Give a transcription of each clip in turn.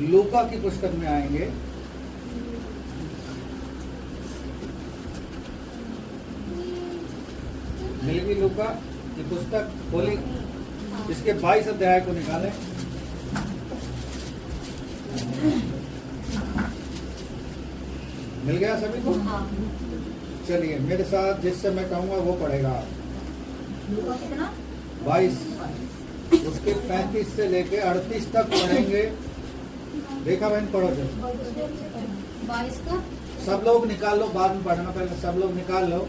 लूका की पुस्तक में आएंगे। मिल गई लूका की पुस्तक खोली, इसके 22 अध्याय को निकालें। मिल गया सभी को? चलिए मेरे साथ जिससे मैं कहूंगा वो पढ़ेगा। लूका कितना? 22, उसके 35 से लेके 38 तक पढ़ेंगे। देखा बहन, पढ़ो जब 22 का सब लोग निकाल लो, बाद में पढ़ना, पहले सब लोग निकाल लो,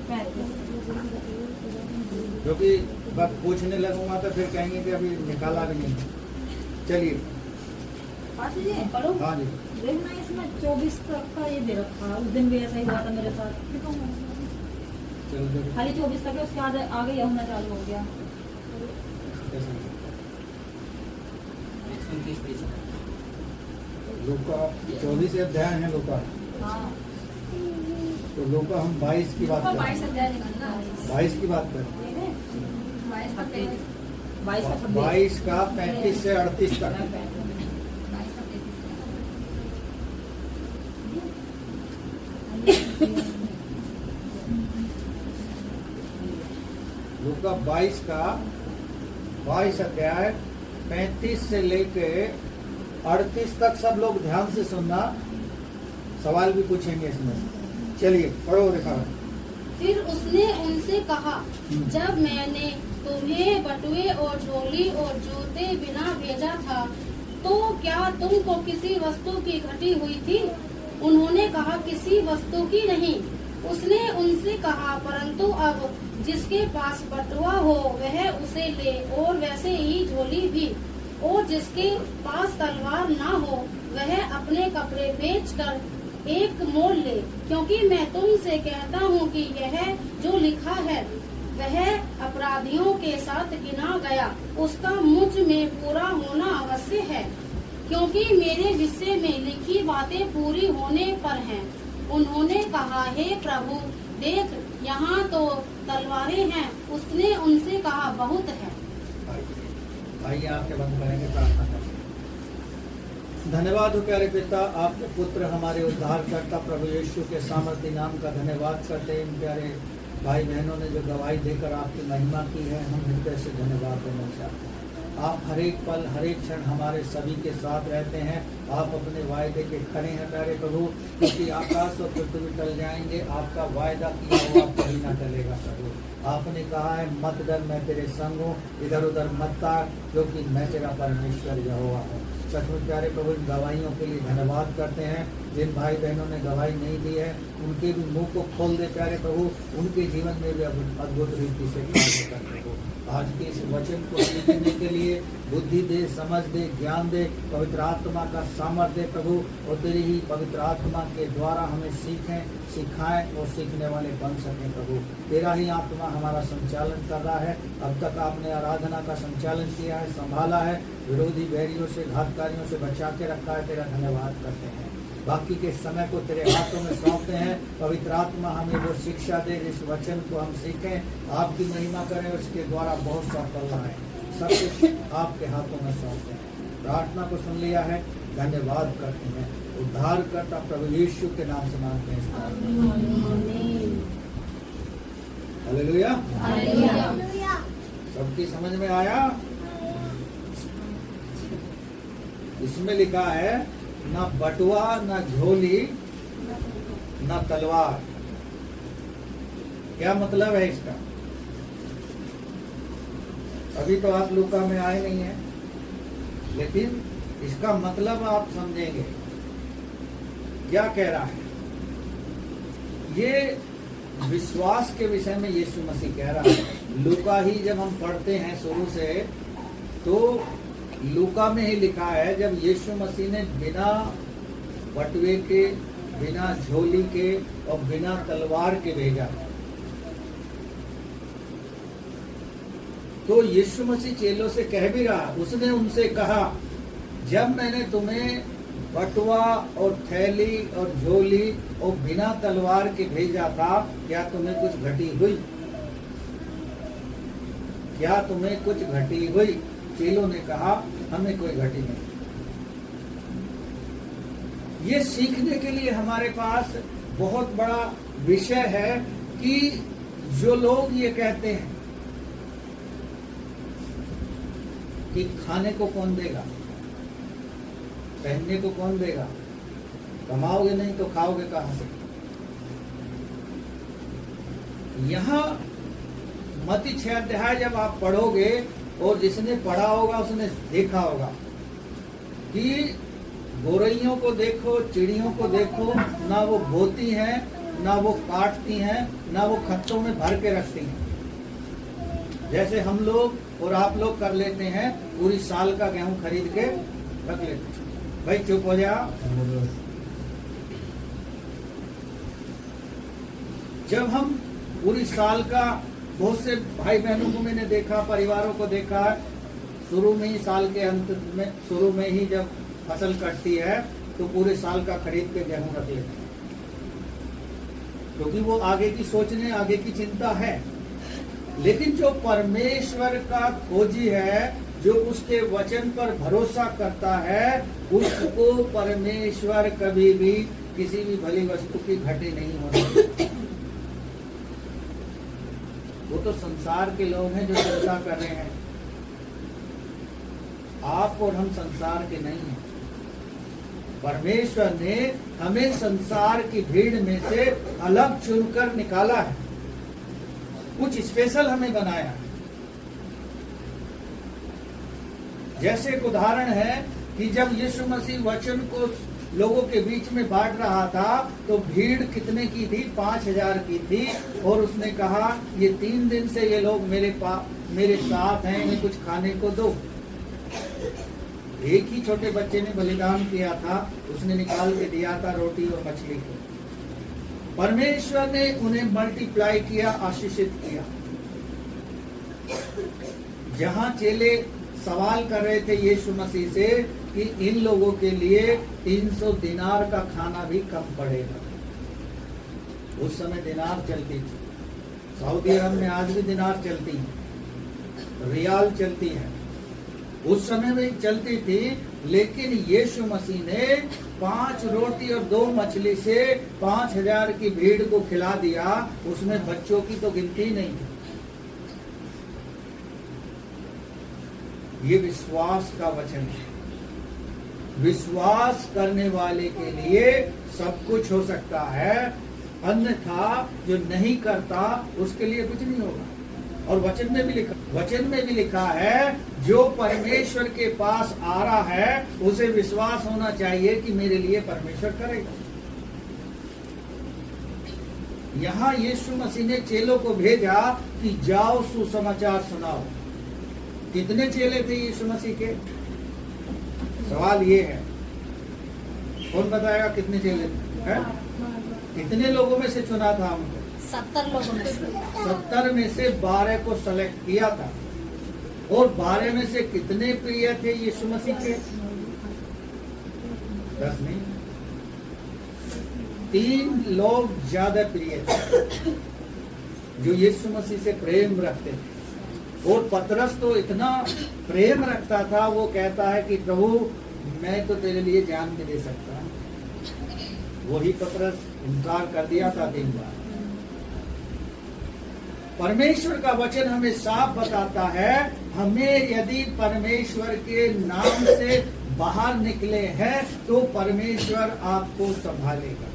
क्योंकि बस पूछने लगूंगा तो फिर कहेंगे कि अभी निकाला भी नहीं। चलिए पढ़ो। हाँ जी, देखना इसमें 24 तक का ये दे रखा, उस दिन भी ऐसा ही हुआ था मेरे साथ। चलो देखो खाली 24 तक है, उसके आगे यमुना चालू हो गया। कैसे। लूका 24 अध्याय है लूका, हाँ, तो लूका हम 22 की बात करें, 22 अध्याय निकलना। 22 की बात करें। 22 का 23, 22 का 35 से 38 तक। 22 का 33। लूका 22 का 22 अध्याय 35 से लेके 38 तक। सब लोग ध्यान से सुनना, सवाल भी पूछेंगे इसमें। चलिए पढ़ो रेखा। फिर उसने उनसे कहा, जब मैंने तुम्हें बटुए और झोली और जूते बिना भेजा था, तो क्या तुमको किसी वस्तु की घटी हुई थी? उन्होंने कहा, किसी वस्तु की नहीं। उसने उनसे कहा, परंतु अब जिसके पास बटुआ हो वह उसे ले, और वैसे ही झोली भी। और जिसके पास तलवार ना हो वह अपने कपड़े बेचकर एक मोल ले, क्योंकि मैं तुमसे कहता हूँ कि यह जो लिखा है वह अपराधियों के साथ गिना गया, उसका मुझ में पूरा होना अवश्य है, क्योंकि मेरे विषय में लिखी बातें पूरी होने पर हैं। उन्होंने कहा, हे प्रभु, देख यहाँ तो तलवारें हैं। उसने उनसे कहा, बहुत है। आइए आपके बंद करेंगे, प्रार्थना करेंगे। धन्यवाद हो प्यारे पिता, आपके पुत्र हमारे उद्धारकर्ता प्रभु यीशु के सामर्थ्य नाम का धन्यवाद करते हैं। इन प्यारे भाई बहनों ने जो गवाही देकर आपकी महिमा की है, हम हृदय से धन्यवाद देना चाहते हैं। आप हर एक पल हर एक क्षण हमारे सभी के साथ रहते हैं। आप अपने वायदे के खड़े हैं प्यारे प्रभु, क्योंकि आकाश और पृथ्वी टल जाएंगे, आपका वायदा किया हुआ कभी न टलेगा प्रभु। आपने कहा है, मत डर, मैं तेरे संग हूँ, इधर उधर मत ताक, क्योंकि मैं तेरा परमेश्वर यहोवा हूँ। सचमुच प्यारे प्रभु, इन गवाहियों के लिए धन्यवाद करते हैं। जिन भाई बहनों ने गवाही नहीं दी है, उनके भी मुंह को खोल दे प्यारे प्रभु, उनके जीवन में भी अद्भुत रीति से कार्य कर प्रभु। आज के इस वचन को सीखने के लिए बुद्धि दे, समझ दे, ज्ञान दे, पवित्र आत्मा का सामर्थ्य दे प्रभु, और तेरी ही पवित्र आत्मा के द्वारा हमें सीखें, सिखाएं और सीखने वाले बन सकें प्रभु। तेरा ही आत्मा हमारा संचालन कर रहा है। अब तक आपने आराधना का संचालन किया है, संभाला है, विरोधी बैरियों से, घातकारियों से बचा के रखा है। तेरा धन्यवाद करते हैं। बाकी के समय को तेरे हाथों में सौंपते हैं। पवित्र आत्मा हमें वो शिक्षा दे, इस वचन को हम सीखें, आपकी महिमा करें, उसके द्वारा बहुत सफल आए। सब कुछ आपके हाथों में सौंपते हैं। प्रार्थना को सुन लिया है, धन्यवाद करते हैं। उद्धार करता प्रभु यीशु के नाम से मांगते हैं। हालेलुया। सबकी समझ में आया? इसमें लिखा है, ना बटुआ, ना झोली, ना तलवार। क्या मतलब है इसका? अभी तो आप लूका में आए नहीं हैं, लेकिन इसका मतलब आप समझेंगे क्या कह रहा है। ये विश्वास के विषय में यीशु मसीह कह रहा है। लूका ही जब हम पढ़ते हैं शुरू से, तो लूका में ही लिखा है, जब यीशु मसीह ने बिना बटुए के, बिना झोली के और बिना तलवार के भेजा, तो यीशु मसीह चेलों से कह भी रहा, उसने उनसे कहा, जब मैंने तुम्हें बटुआ और थैली और झोली और बिना तलवार के भेजा था, क्या तुम्हें कुछ घटी हुई? क्या तुम्हें कुछ घटी हुई? चेलों ने कहा, हमें कोई घटी नहीं। ये सीखने के लिए हमारे पास बहुत बड़ा विषय है कि जो लोग ये कहते हैं कि खाने को कौन देगा, पहनने को कौन देगा, कमाओगे नहीं तो खाओगे कहां से। यहां मत्ती 6 अध्याय जब आप पढ़ोगे और जिसने पढ़ा होगा उसने देखा होगा कि गोरैयों को देखो, चिड़ियों को देखो, ना वो बोती हैं, ना वो काटती हैं, ना वो खत्तों में भर के रखती हैं। जैसे हम लोग और आप लोग कर लेते हैं, पूरी साल का गेहूं खरीद के रख लेते हैं। भाई चुप हो जा। जब हम पूरी साल का, बहुत से भाई बहनों को मैंने देखा, परिवारों को देखा, शुरू में ही साल के अंत में, शुरू में ही जब फसल कटती है तो पूरे साल का खरीद के गेहूं रख लेते हैं, क्योंकि वो आगे की सोचने, आगे की चिंता है। लेकिन जो परमेश्वर का खोजी है, जो उसके वचन पर भरोसा करता है, उसको परमेश्वर कभी भी किसी भी भली वस्तु की घटी नहीं होती। वो तो संसार के लोग हैं जो चिंता कर रहे हैं, आप और हम संसार के नहीं हैं। परमेश्वर ने हमें संसार की भीड़ में से अलग चुनकर निकाला है, कुछ स्पेशल हमें बनाया है। जैसे एक उदाहरण है कि जब यीशु मसीह वचन को लोगों के बीच में बांट रहा था तो भीड़ कितने की थी? 5000 की थी। और उसने कहा ये 3 दिन से ये लोग मेरे साथ हैं, इन्हें कुछ खाने को दो। एक ही छोटे बच्चे ने बलिदान किया था, उसने निकाल के दिया था रोटी और मछली को। परमेश्वर ने उन्हें मल्टीप्लाई किया, आशीषित किया। जहां चेले सवाल कर रहे थे यीशु मसीह से कि इन लोगों के लिए 300 दिनार का खाना भी कम पड़ेगा। उस समय दिनार चलती थी, सऊदी अरब में आज भी दिनार चलती है, रियाल चलती है, उस समय में चलती थी। लेकिन यीशु मसीह ने 5 रोटी और 2 मछली से 5000 की भीड़ को खिला दिया। उसमें बच्चों की तो गिनती नहीं थी। ये विश्वास का वचन है। विश्वास करने वाले के लिए सब कुछ हो सकता है, अन्यथा जो नहीं करता उसके लिए कुछ नहीं होगा। और वचन में भी लिखा है जो परमेश्वर के पास आ रहा है उसे विश्वास होना चाहिए कि मेरे लिए परमेश्वर करेगा। यहाँ यीशु मसीह ने चेलों को भेजा कि जाओ सुसमाचार सुनाओ। कितने चेले थे यीशु मसीह के? सवाल ये है, कौन बताएगा कितने चेले थे? कितने लोगों में से चुना था हमको? 70 लोगों में से। 70 में से 12 को सेलेक्ट किया था। और 12 में से कितने प्रिय थे यीशु मसीह के? 10 नहीं, 3 लोग ज्यादा प्रिय थे जो यीशु मसीह से प्रेम रखते थे। और पतरस तो इतना प्रेम रखता था, वो कहता है कि प्रभु मैं तो तेरे लिए जान भी दे सकता हूं। वही पतरस इनकार कर दिया था 3 बार। परमेश्वर का वचन हमें साफ बताता है, हमें यदि परमेश्वर के नाम से बाहर निकले हैं तो परमेश्वर आपको संभालेगा,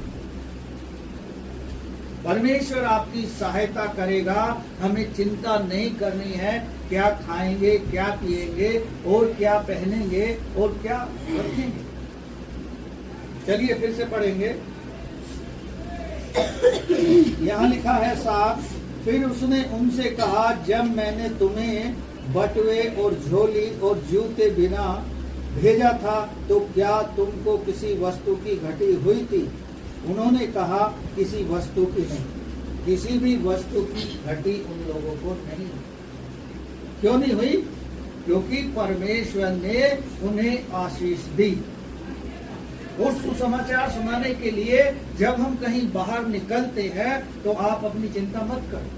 परमेश्वर आपकी सहायता करेगा। हमें चिंता नहीं करनी है क्या खाएंगे, क्या पिएंगे और क्या पहनेंगे और क्या रखेंगे। चलिए फिर से पढ़ेंगे। यहाँ लिखा है साफ, फिर उसने उनसे कहा जब मैंने तुम्हें बटुए और झोली और जूते बिना भेजा था तो क्या तुमको किसी वस्तु की घटी हुई थी? उन्होंने कहा किसी वस्तु की नहीं। किसी भी वस्तु की घटी उन लोगों को नहीं। क्यों नहीं हुई? क्योंकि परमेश्वर ने उन्हें आशीष दी। और सुसमाचार सुनाने के लिए जब हम कहीं बाहर निकलते हैं तो आप अपनी चिंता मत करो।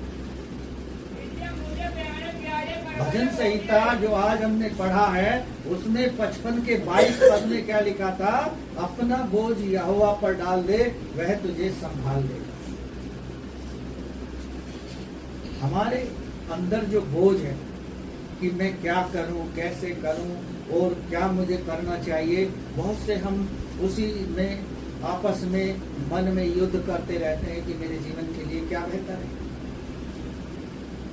भजन संहिता जो आज हमने पढ़ा है उसमें 55 के 22 पद में क्या लिखा था? अपना बोझ यहोवा पर डाल दे, वह तुझे संभाल देगा। हमारे अंदर जो बोझ है कि मैं क्या करूं, कैसे करूं और क्या मुझे करना चाहिए, बहुत से हम उसी में आपस में मन में युद्ध करते रहते हैं कि मेरे जीवन के लिए क्या बेहतर है।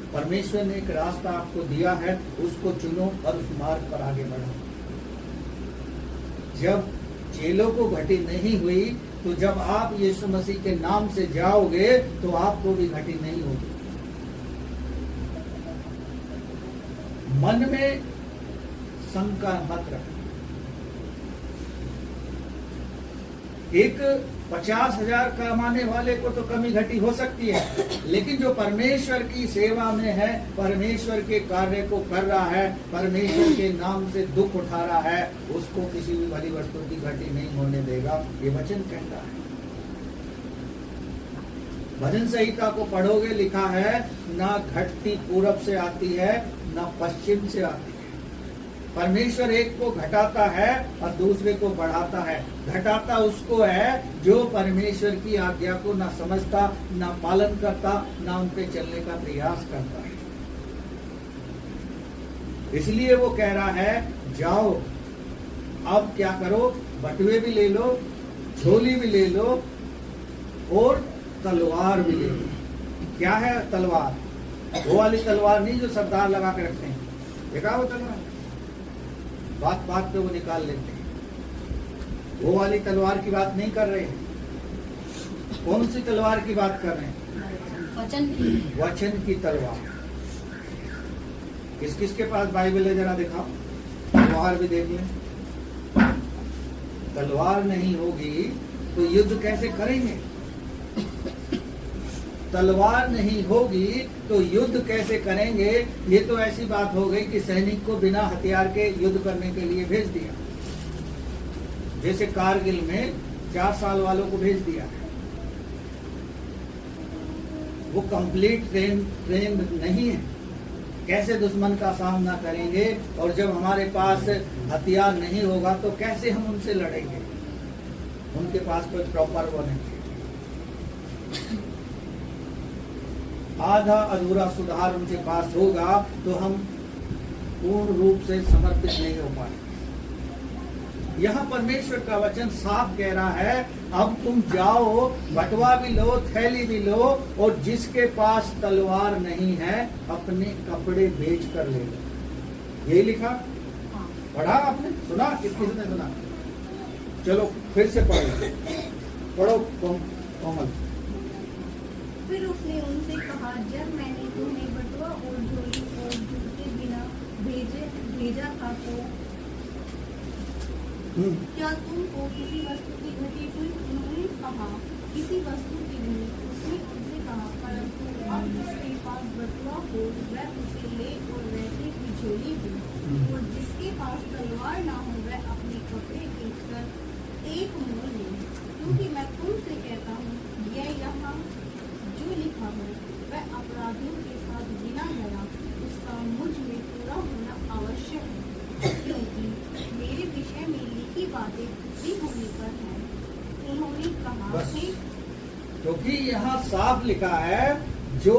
परमेश्वर ने एक रास्ता आपको दिया है, उसको चुनो और उस मार्ग पर आगे बढ़ो। जब चेलों को घटी नहीं हुई तो जब आप यीशु मसीह के नाम से जाओगे तो आपको भी घटी नहीं होगी। मन में शंका मत रख। एक 50,000 कमाने वाले को तो कमी घटी हो सकती है, लेकिन जो परमेश्वर की सेवा में है, परमेश्वर के कार्य को कर रहा है, परमेश्वर के नाम से दुख उठा रहा है, उसको किसी भी भली वस्तु की घटी नहीं होने देगा। ये वचन कहता है। भजन संहिता को पढ़ोगे, लिखा है ना घटती पूरब से आती है ना पश्चिम से आती है। परमेश्वर एक को घटाता है और दूसरे को बढ़ाता है। घटाता उसको है जो परमेश्वर की आज्ञा को ना समझता, ना पालन करता, ना उन पे चलने का प्रयास करता है। इसलिए वो कह रहा है जाओ, अब क्या करो, बटुए भी ले लो, झोली भी ले लो और तलवार भी ले लो। क्या है तलवार? वो वाली तलवार नहीं जो सरदार लगा के रखते हैं, देखा वो तलवार? बात बात पे वो निकाल लेते हैं। वो वाली तलवार की बात नहीं कर रहे हैं। कौन सी तलवार की बात कर रहे हैं? वचन की तलवार। किस किस के पास बाइबल है जरा दिखाओ, तलवार भी देख लें। तलवार नहीं होगी तो युद्ध कैसे करेंगे? तलवार नहीं होगी तो युद्ध कैसे करेंगे? ये तो ऐसी बात हो गई कि सैनिक को बिना हथियार के युद्ध करने के लिए भेज दिया, जैसे कारगिल में 4 साल वालों को भेज दिया है। वो कंप्लीट ट्रेन नहीं है। कैसे दुश्मन का सामना करेंगे? और जब हमारे पास हथियार नहीं होगा तो कैसे हम उनसे लड़ेंगे? उनके पास कोई प्रॉपर वो नहीं है। आधा अधूरा सुधार उनके पास होगा तो हम पूर्ण रूप से समर्पित नहीं हो पाए। यहाँ परमेश्वर का वचन साफ कह रहा है, अब तुम जाओ, बटवा भी लो, थैली भी लो, और जिसके पास तलवार नहीं है अपने कपड़े बेच कर ले लो। यही लिखा, पढ़ा आपने? सुना? किसने सुना? चलो फिर से पढ़ो कोमल। फिर उसने उनसे कहा, जब मैंने तुम्हें बटुआ और झोली और जूते बिना भेजा था तो क्या तुमको किसी वस्तु की घटी हुई? उन्होंने कहा, किसी वस्तु की नहीं। उसने उनसे कहा, परंतु अब जिसके पास बटुआ हो वह उसे ले और वैसे की झोली हो, और जिसके पास तलवार ना हो वह अपने कपड़े बेचकर एक मोल ले। क्योंकि मैं तुमसे कहता हूँ, यह यहाँ जो लिखा है वह अपराधियों के साथ गिना गया, उसका मुझ में पूरा होना आवश्यक है, क्योंकि मेरे विषय में लिखी बातें पूरी होने पर है। उन्होंने कहा, क्योंकि यहाँ साफ लिखा है, जो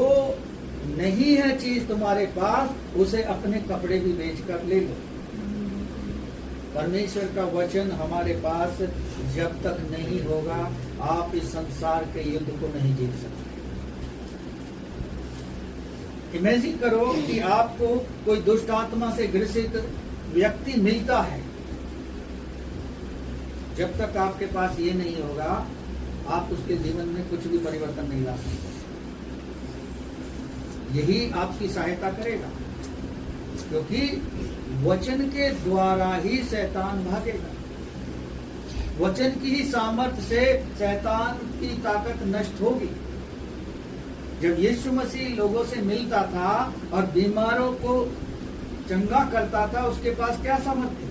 नहीं है चीज तुम्हारे पास उसे अपने कपड़े भी बेच कर ले लो। परमेश्वर का वचन हमारे पास जब तक नहीं होगा, आप इस संसार के युद्ध को नहीं जीत सकते। इमेजिन करो कि आपको कोई दुष्ट आत्मा से ग्रसित व्यक्ति मिलता है। जब तक आपके पास ये नहीं होगा, आप उसके जीवन में कुछ भी परिवर्तन नहीं ला सकते। यही आपकी सहायता करेगा, क्योंकि वचन के द्वारा ही शैतान भागेगा। वचन की ही सामर्थ्य से शैतान की ताकत नष्ट होगी। जब यीशु मसीह लोगों से मिलता था और बीमारों को चंगा करता था, उसके पास क्या सामर्थ्य?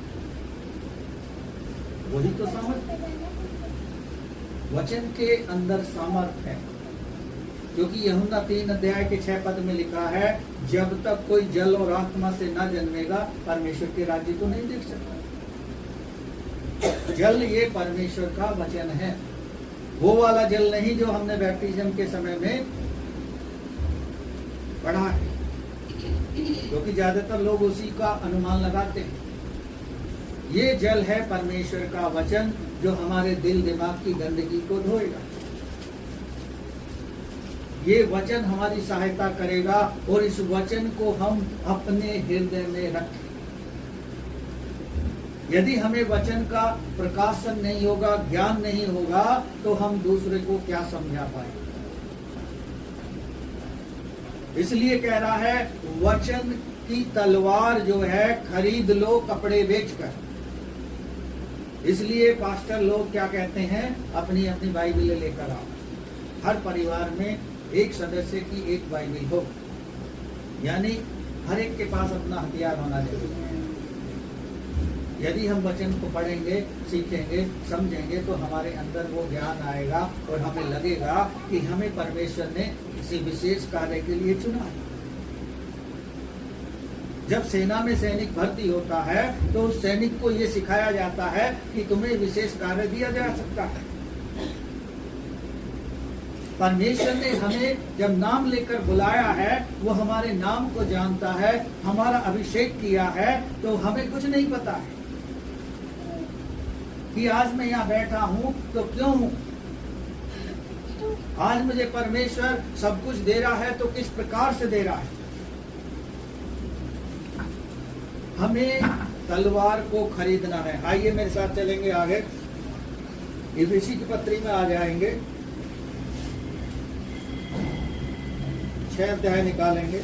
वही तो सामर्थ्य। वचन के अंदर सामर्थ्य है। क्योंकि यूहन्ना 3 अध्याय के 6 पद में लिखा है, जब तक कोई जल और आत्मा से न जन्मेगा परमेश्वर के राज्य को नहीं देख सकता। जल ये परमेश्वर का वचन है, वो वाला जल नहीं जो हमने बैप्टिज्म के समय में पढ़ा है, क्योंकि ज्यादातर लोग उसी का अनुमान लगाते हैं। ये जल है परमेश्वर का वचन जो हमारे दिल दिमाग की गंदगी को धोएगा। ये वचन हमारी सहायता करेगा और इस वचन को हम अपने हृदय में रखें। यदि हमें वचन का प्रकाशन नहीं होगा, ज्ञान नहीं होगा, तो हम दूसरे को क्या समझा पाएंगे। इसलिए कह रहा है, वचन की तलवार जो है खरीद लो कपड़े बेचकर। इसलिए पास्टर लोग क्या कहते हैं, अपनी अपनी बाइबलें लेकर आओ। हर परिवार में एक सदस्य की एक बाइबल हो, यानी हर एक के पास अपना हथियार होना चाहिए। यदि हम वचन को पढ़ेंगे, सीखेंगे, समझेंगे, तो हमारे अंदर वो ज्ञान आएगा और हमें लगेगा कि हमें परमेश्वर ने किसी विशेष कार्य के लिए चुना है। जब सेना में सैनिक भर्ती होता है तो उस सैनिक को ये सिखाया जाता है कि तुम्हें विशेष कार्य दिया जा सकता है। परमेश्वर ने हमें जब नाम लेकर बुलाया है, वो हमारे नाम को जानता है, हमारा अभिषेक किया है, तो हमें कुछ नहीं पता है कि आज मैं यहाँ बैठा हूँ तो क्यों हूँ। आज मुझे परमेश्वर सब कुछ दे रहा है तो किस प्रकार से दे रहा है। हमें तलवार को खरीदना है। आइए मेरे साथ चलेंगे आगे, इफिसी की पत्री में आ जाएंगे, 6 अध्याय निकालेंगे।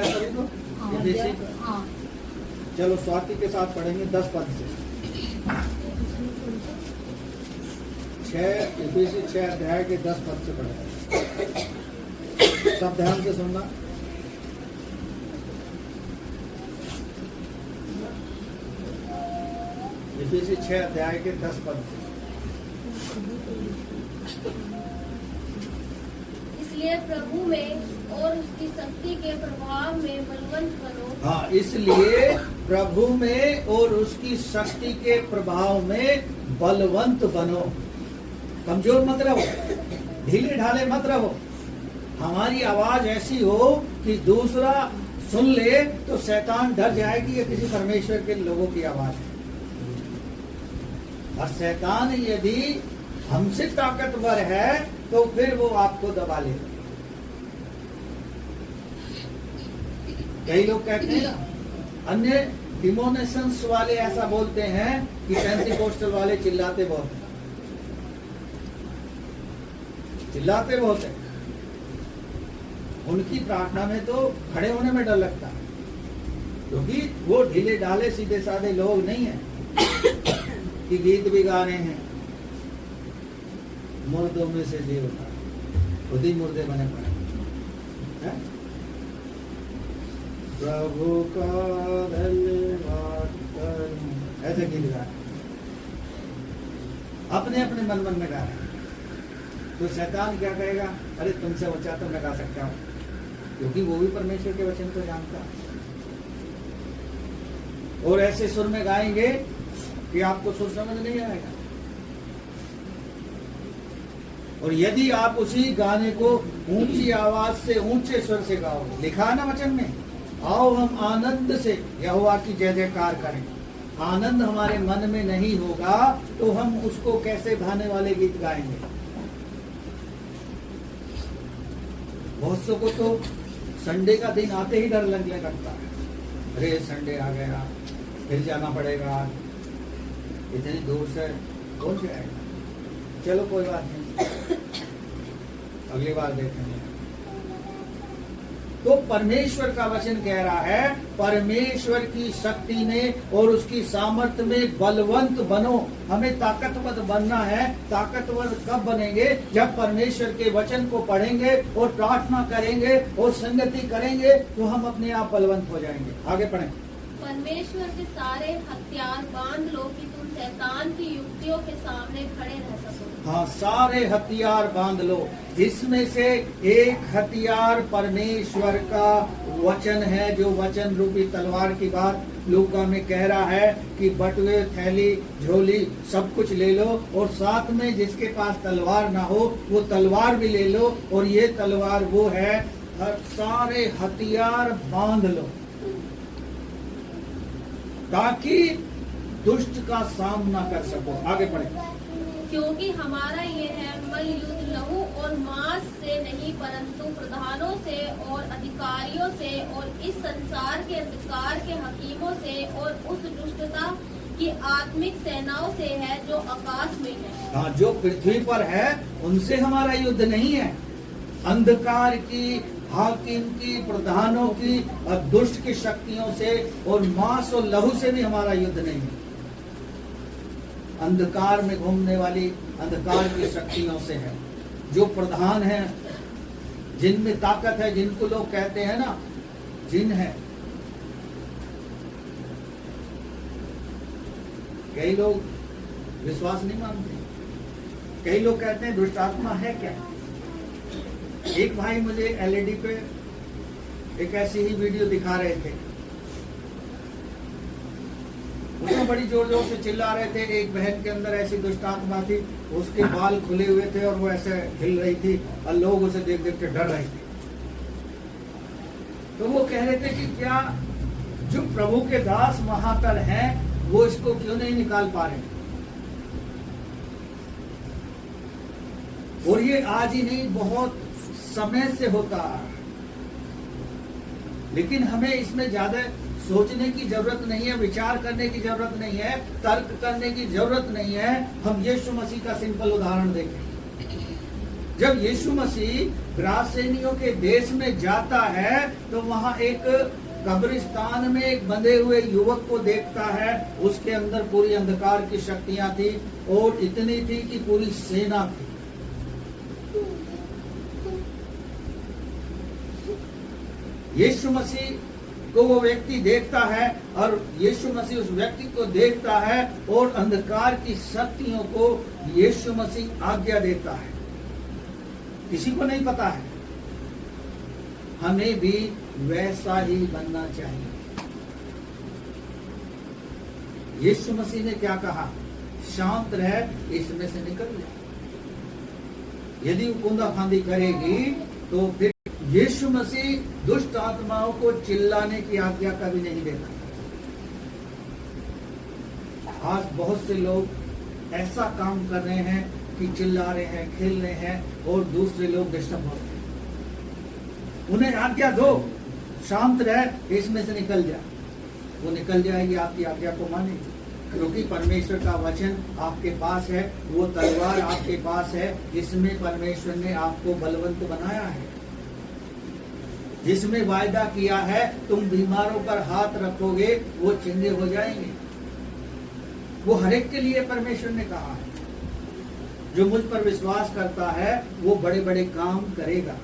सभी को इफिसी, चलो स्वाति के साथ पढ़ेंगे 10 पद से। 6 इफिसी 6 अध्याय के 10 पद से पढ़ेंगे। सब ध्यान से सुनना। इफिसी 6 अध्याय के 10 पद से। इसलिए प्रभु में और उसकी शक्ति के प्रभाव में बलवंत बनो। हाँ, इसलिए प्रभु में और उसकी शक्ति के प्रभाव में बलवंत बनो। कमजोर मत रहो, ढीले ढाले मत रहो। हमारी आवाज ऐसी हो कि दूसरा सुन ले तो शैतान डर जाए कि ये किसी परमेश्वर के लोगों की आवाज है। और शैतान यदि हमसे ताकतवर है तो फिर वो आपको दबा लेगा। कई लोग कहते हैं ना, अन्य डिमोनेशंस वाले ऐसा बोलते हैं कि पेंटिकोस्टल वाले चिल्लाते बहुत हैं, चिल्लाते बहुत हैं। उनकी प्रार्थना में तो खड़े होने में डर लगता है, क्योंकि वो ढीले ढाले सीधे साधे लोग नहीं हैं कि गीत भी गा रहे हैं। मुर्दों में से जी उठा, खुद ही मुर्दे बने पड़े हैं। प्रभु का धन्यवाद करूं, ऐसे गीत गा रहे, अपने अपने मन मन में गा रहे हैं। तो शैतान क्या कहेगा, अरे तुमसे ऊंचा तो मैं गा सकता हूं, क्योंकि वो भी परमेश्वर के वचन को जानता है। और ऐसे सुर में गाएंगे कि आपको सुर समझ नहीं आएगा। और यदि आप उसी गाने को ऊंची आवाज से ऊंचे स्वर से गाओ, लिखा है ना वचन में, आओ हम आनंद से यहोवा की जय जयकार करें। आनंद हमारे मन में नहीं होगा तो हम उसको कैसे गाने वाले गीत गाएंगे। बहुत सौ को तो संडे का दिन आते ही डर लगने लगता है, अरे संडे आ गया, फिर जाना पड़ेगा, इतनी दूर से कौन जाएगा। चलो कोई बात नहीं, अगली बार देखेंगे। तो परमेश्वर का वचन कह रहा है, परमेश्वर की शक्ति में और उसकी सामर्थ्य में बलवंत बनो। हमें ताकतवर बनना है। ताकतवर कब बनेंगे? जब परमेश्वर के वचन को पढ़ेंगे और प्रार्थना करेंगे और संगति करेंगे, तो हम अपने आप बलवंत हो जाएंगे। आगे पढ़ें। परमेश्वर के सारे हथियार बांध लो कि तुम शैतान की युक्तियों के सामने खड़े रह सको। हाँ, सारे हथियार बांध लो, जिसमें से एक हथियार परमेश्वर का वचन है, जो वचन रूपी तलवार की बात लूका में कह रहा है कि बटुए, थैली, झोली सब कुछ ले लो, और साथ में जिसके पास तलवार ना हो वो तलवार भी ले लो। और ये तलवार वो है, सारे हथियार बांध लो ताकि दुष्ट का सामना कर सको। आगे बढ़े। क्योंकि हमारा ये है मल युद्ध लहू और मांस से नहीं, परंतु प्रधानों से और अधिकारियों से और इस संसार के अंधकार के हकीमों से और उस दुष्टता की आत्मिक सेनाओं से है जो आकाश में है। हाँ, जो पृथ्वी पर है उनसे हमारा युद्ध नहीं है। अंधकार की, हाकिम की, प्रधानों की और दुष्ट की शक्तियों से और मांस और लहू से भी हमारा युद्ध नहीं है। अंधकार में घूमने वाली अंधकार की शक्तियों से है, जो प्रधान है, जिनमें ताकत है, जिनको लोग कहते हैं ना जिन है। कई लोग विश्वास नहीं मानते, कई लोग कहते हैं दुष्ट आत्मा है क्या। एक भाई मुझे एलईडी पे एक ऐसी ही वीडियो दिखा रहे थे, उसमें बड़ी जोर जोर से चिल्ला रहे थे। एक बहन के अंदर ऐसी दुष्ट आत्मा थी, उसके बाल खुले हुए थे और वो ऐसे हिल रही थी और लोग उसे देख देख के डर रहे थे। तो वो कह रहे थे कि क्या जो प्रभु के दास वहां पर हैं वो इसको क्यों नहीं निकाल पा रहे। और ये आज ही नहीं, बहुत समय से होता, लेकिन हमें इसमें ज्यादा सोचने की जरूरत नहीं है, विचार करने की जरूरत नहीं है, तर्क करने की जरूरत नहीं है। हम यीशु मसीह का सिंपल उदाहरण देखें। जब यीशु मसीह रासेनियों के देश में जाता है तो वहां एक कब्रिस्तान में एक बंधे हुए युवक को देखता है। उसके अंदर पूरी अंधकार की शक्तियां थी और इतनी थी कि पूरी सेना थी। यीशु मसीह को वो व्यक्ति देखता है और यीशु मसीह उस व्यक्ति को देखता है और अंधकार की शक्तियों को यीशु मसीह आज्ञा देता है। किसी को नहीं पता है। हमें भी वैसा ही बनना चाहिए। यीशु मसीह ने क्या कहा? शांत रह, इसमें से निकल जा। यदि वो कूदा फांदी करेगी तो फिर यीशु मसीह दुष्ट आत्माओं को चिल्लाने की आज्ञा कभी नहीं देता। आज बहुत से लोग ऐसा काम कर रहे हैं कि चिल्ला रहे हैं, खेल रहे हैं और दूसरे लोग डिस्टर्ब हो रहे हैं। उन्हें आज्ञा दो, शांत रह, इसमें से निकल जा। वो निकल जाएगी, आपकी आज्ञा को मानेगी, क्योंकि परमेश्वर का वचन आपके पास है। वो तलवार आपके पास है जिसमें परमेश्वर ने आपको बलवंत बनाया है, जिसमें वायदा किया है तुम बीमारों पर हाथ रखोगे वो चंगे हो जाएंगे। वो हर एक के लिए परमेश्वर ने कहा है। जो मुझ पर विश्वास करता है वो बड़े बड़े काम करेगा।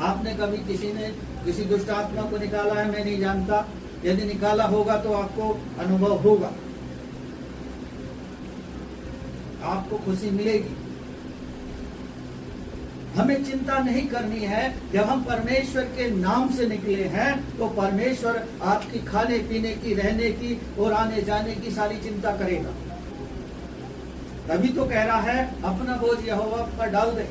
आपने कभी किसी ने किसी दुष्ट आत्मा को निकाला है? मैं नहीं जानता। यदि निकाला होगा तो आपको अनुभव होगा, आपको खुशी मिलेगी। हमें चिंता नहीं करनी है। जब हम परमेश्वर के नाम से निकले हैं तो परमेश्वर आपकी खाने पीने की, रहने की और आने जाने की सारी चिंता करेगा। तभी तो कह रहा है अपना बोझ यहोवा पर डाल दे।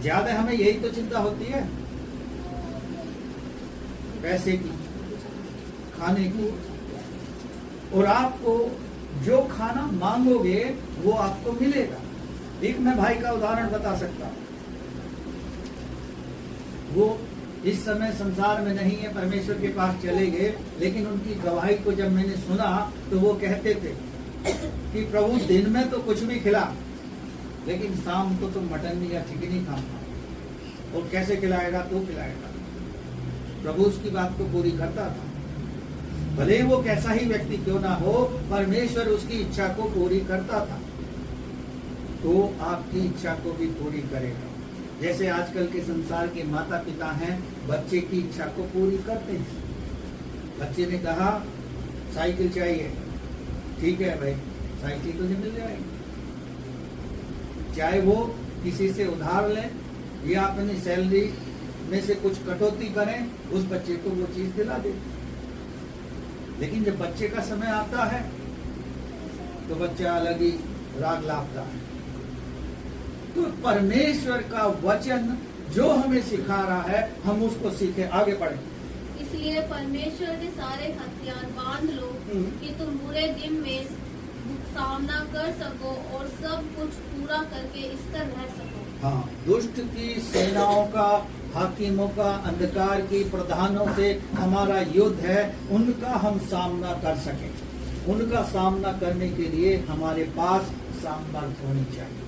ज्यादा हमें यही तो चिंता होती है, पैसे की, खाने की। और आपको जो खाना मांगोगे वो आपको मिलेगा। एक मैं भाई का उदाहरण बता सकता हूं। वो इस समय संसार में नहीं है, परमेश्वर के पास चले गए, लेकिन उनकी गवाही को जब मैंने सुना तो वो कहते थे कि प्रभु दिन में तो कुछ भी खिला, लेकिन शाम को तुम मटन या चिकन ही खाना, और कैसे खिलाएगा तो खिलाएगा। प्रभु उसकी बात को पूरी करता था, भले वो कैसा ही व्यक्ति क्यों ना हो, परमेश्वर उसकी इच्छा को पूरी करता था, तो आपकी इच्छा को भी पूरी करेगा। जैसे आजकल के संसार के माता पिता हैं, बच्चे की इच्छा को पूरी करते हैं। बच्चे ने कहा साइकिल चाहिए, ठीक है भाई, साइकिल तुझे मिल जाएगी, चाहे वो किसी से उधार लें या अपनी सैलरी में से कुछ कटौती करें, उस बच्चे को वो चीज दिला दे। लेकिन जब बच्चे का समय आता है तो बच्चा अलग ही राग लापता है। तो परमेश्वर का वचन जो हमें सिखा रहा है, हम उसको सीखे, आगे बढ़े। इसलिए परमेश्वर के सारे हथियार बांध लो कि तुम बुरे दिन में सामना कर सको और सब कुछ पूरा करके स्थिर रह सको। हाँ, दुष्ट की सेनाओं का, हाकिमों का, अंधकार की प्रधानों से हमारा युद्ध है, उनका हम सामना कर सके। उनका सामना करने के लिए हमारे पास सामर्थ्य होनी चाहिए।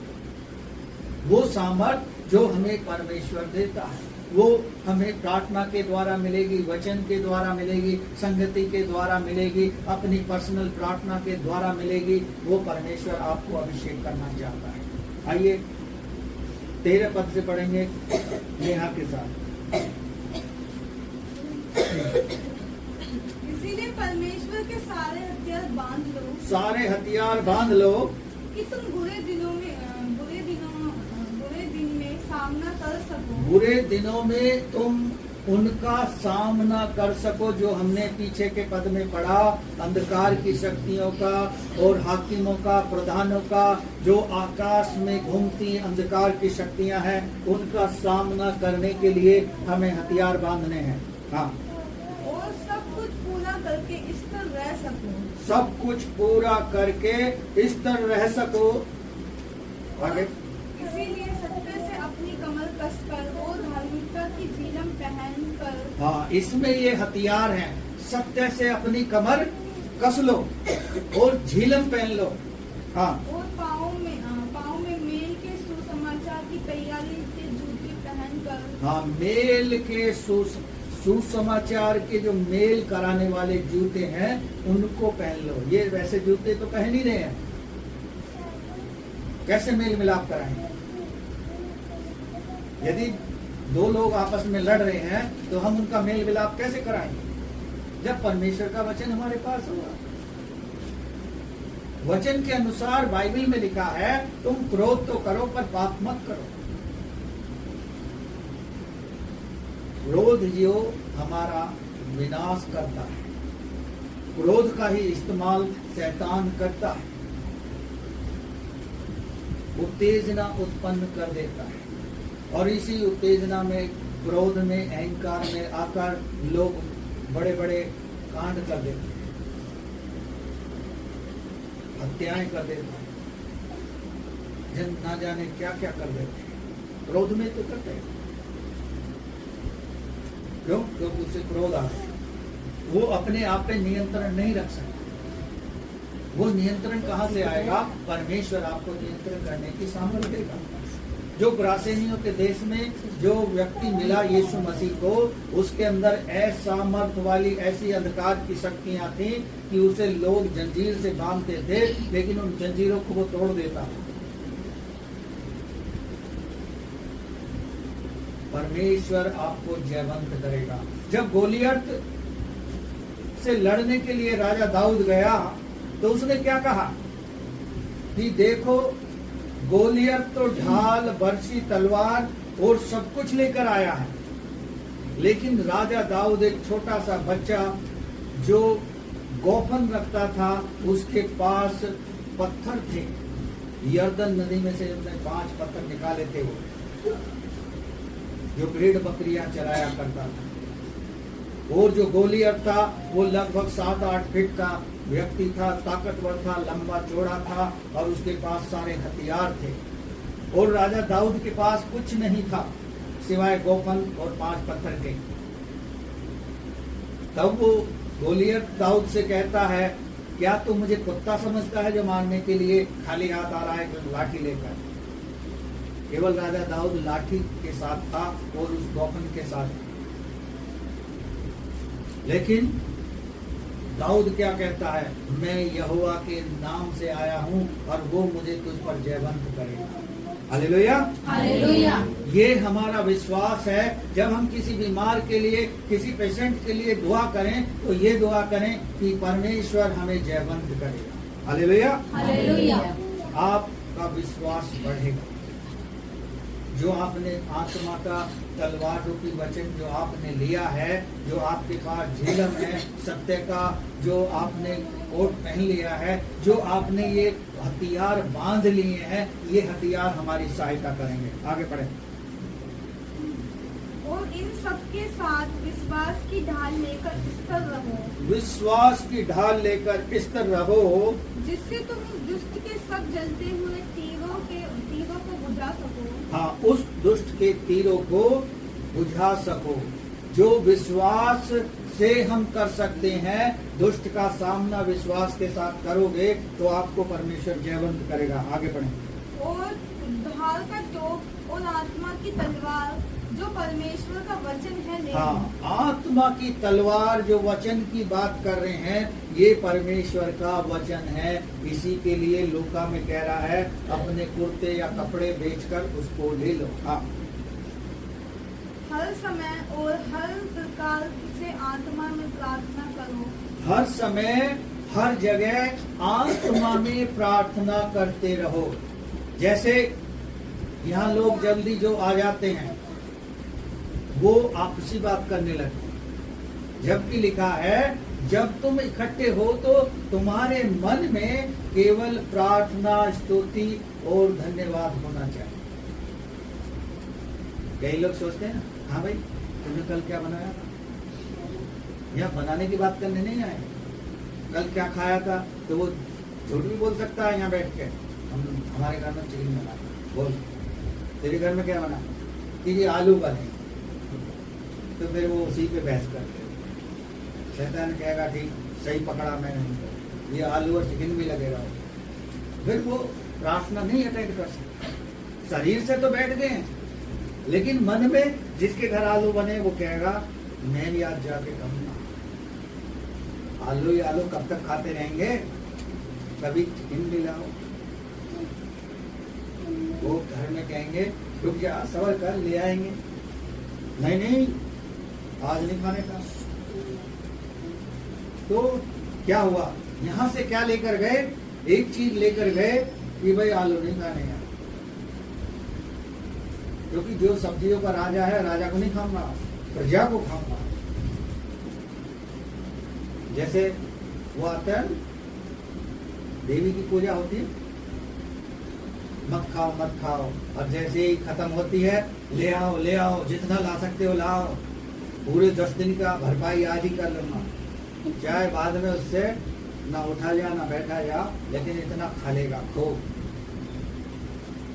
वो सामर्थ्य जो हमें परमेश्वर देता है, वो हमें प्रार्थना के द्वारा मिलेगी, वचन के द्वारा मिलेगी, संगति के द्वारा मिलेगी, अपनी पर्सनल प्रार्थना के द्वारा मिलेगी। वो परमेश्वर आपको अभिषेक करना चाहता है। आइए 13 पद से पढ़ेंगे नेहा के साथ। इसीलिए परमेश्वर के सारे हथियार बांध लो, सारे हथियार बांध लो कि तुम बुरे दिन में सामना कर सको। बुरे दिनों में तुम उनका सामना कर सको, जो हमने पीछे के पद में पढ़ा, अंधकार की शक्तियों का और हाकिमों का, प्रधानों का, जो आकाश में घूमती अंधकार की शक्तियां हैं, उनका सामना करने के लिए हमें हथियार बांधने हैं। हाँ, और सब कुछ पूरा करके स्थिर रह सको। सब कुछ पूरा करके स्थिर रह सको। आगे, इसीलिए सत्य से अपनी कमर कसकर और धार्मिकता की झिलम पहनकर। हाँ, इसमें ये हथियार हैं। सत्य से अपनी कमर कस लो और झिलम पहन लो। हाँ, और पाँव में मेल के सुसमाचार की तैयारी के जूते पहनकर। हाँ, मेल के सुसमाचार के जो मेल कराने वाले जूते हैं, उनको पहन लो। ये वैसे जूते तो पहन ही रहे हैं, कैसे मेल मिलाप कराएंगे? यदि दो लोग आपस में लड़ रहे हैं तो हम उनका मेल मिलाप कैसे कराएंगे? जब परमेश्वर का वचन हमारे पास होगा। वचन के अनुसार बाइबल में लिखा है, तुम क्रोध तो करो पर पाप मत करो। क्रोध जो हमारा विनाश करता है, क्रोध का ही इस्तेमाल शैतान करता है, उत्तेजना उत्पन्न कर देता है, और इसी उत्तेजना में, क्रोध में, अहंकार में आकर लोग बड़े बड़े कांड कर देते हैं, हत्याएं कर देते हैं, जन ना जाने क्या क्या कर देते हैं। क्रोध में तो करते हैं। क्यों? क्योंकि उससे क्रोध आता है। वो अपने आप पे नियंत्रण नहीं रख सकता। वो नियंत्रण कहाँ से आएगा? परमेश्वर आपको नियंत्रण करने की सामर्थ्य देगा। जो ग्रासेनियों के देश में जो व्यक्ति मिला यीशु मसीह को, उसके अंदर असामर्थ वाली ऐसी अंधकार की शक्तियां थी कि उसे लोग जंजीर से बांधते थे, लेकिन उन जंजीरों को वो तोड़ देता था। परमेश्वर आपको जयवंत करेगा। जब गोलियत से लड़ने के लिए राजा दाऊद गया तो उसने क्या कहा कि देखो, गोलियत तो ढाल, बरछी, तलवार और सब कुछ लेकर आया है, लेकिन राजा दाऊद एक छोटा सा बच्चा जो गोफन रखता था, उसके पास पत्थर थे। यर्दन नदी में से उसने 5 पत्थर निकाले थे, वो जो भेड़ बकरियां चराया करता था। और जो गोलियत था वो लगभग 7-8 फीट का व्यक्ति था, ताकतवर था, लंबा चौड़ा था, और उसके पास सारे हथियार थे। और राजा दाऊद के पास कुछ नहीं था सिवाय गोफन और 5 पत्थर के। तब वो गोलियत दाऊद से कहता है, क्या तू मुझे कुत्ता समझता है जो मारने के लिए खाली हाथ आ रहा है लाठी लेकर? केवल राजा दाऊद लाठी के साथ था और उस गौफन के साथ। लेकिन दाऊद क्या कहता है, मैं यहोवा के नाम से आया हूँ और वो मुझे तुझ पर जयवंत करेगा। Hallelujah, hallelujah. ये हमारा विश्वास है। जब हम किसी बीमार के लिए, किसी पेशेंट के लिए दुआ करें तो ये दुआ करें कि परमेश्वर हमें जयवंत करेगा। Hallelujah, hallelujah. आपका विश्वास बढ़ेगा। जो आपने आत्मा का तलवार रूपी वचन जो आपने लिया है, जो आपके पास झिलम है सत्य का, जो आपने कोट पहन लिया है, जो आपने ये हथियार बांध लिए हैं, ये हथियार हमारी सहायता करेंगे। आगे बढ़े। और इन सब के साथ विश्वास की ढाल लेकर स्थिर रहो। विश्वास की ढाल लेकर स्थिर रहो, जिससे तुम दुष्ट के सब जलते हुए तीरों को बुझा सको। हाँ, उस दुष्ट के तीरों को बुझा सको। जो विश्वास से हम कर सकते हैं, दुष्ट का सामना विश्वास के साथ करोगे तो आपको परमेश्वर जयवंत करेगा। आगे बढ़े। और ढाल का टोप और आत्मा की तलवार जो परमेश्वर का वचन है ले। हाँ, आत्मा की तलवार जो वचन की बात कर रहे हैं, ये परमेश्वर का वचन है। इसी के लिए लूका में कह रहा है, अपने कुर्ते या कपड़े बेचकर उसको ले लो। हाँ, हर समय और हर प्रकार से आत्मा में प्रार्थना करो। हर समय हर जगह आत्मा में प्रार्थना करते रहो। जैसे यहाँ लोग जल्दी जो आ जाते हैं वो आपसी बात करने लगते हैं, जबकि लिखा है जब तुम इकट्ठे हो तो तुम्हारे मन में केवल प्रार्थना, स्तुति और धन्यवाद होना चाहिए। कई लोग सोचते हैं, हाँ भाई तुमने कल क्या बनाया था? यहाँ बनाने की बात करने नहीं आए। कल क्या खाया था? तो वो झूठ भी बोल सकता है यहाँ बैठ के, हमारे घर में चिकन बना। बोल, तेरे घर में क्या बना? कि ये आलू बने। तो फिर वो उसी पे बहस करते। शैतान कहेगा ठीक, सही पकड़ा मैंने, ये आलू और चिकन भी लगेगा। फिर वो प्रार्थना नहीं अटेंड कर सकता। शरीर से तो बैठ गए हैं, लेकिन मन में जिसके घर आलू बने वो कहेगा मैं भी आज जाके कहूँगा। आलू ही आलू कब तक खाते रहेंगे? कभी चिकन भी लाओ। वो घर में कहेंगे रुक जा, सबर कर, ले आएंगे। नहीं, आज नहीं खाने का। तो क्या हुआ? यहाँ से क्या लेकर गए? एक चीज लेकर गए कि भाई आलू नहीं खाने हैं, क्योंकि जो सब्जियों का राजा है, राजा को नहीं खाऊंगा, प्रजा को खाऊंगा। जैसे वो आता है, देवी की पूजा होती है, मत खाओ मत खाओ, और जैसे ही खत्म होती है, ले आओ, जितना ला सकते हो लाओ, पूरे 10 दिन का भरपाई आज ही कर लूंगा, चाहे बाद में उससे ना उठा जा ना बैठा जा, लेकिन इतना खा लेगा। खो,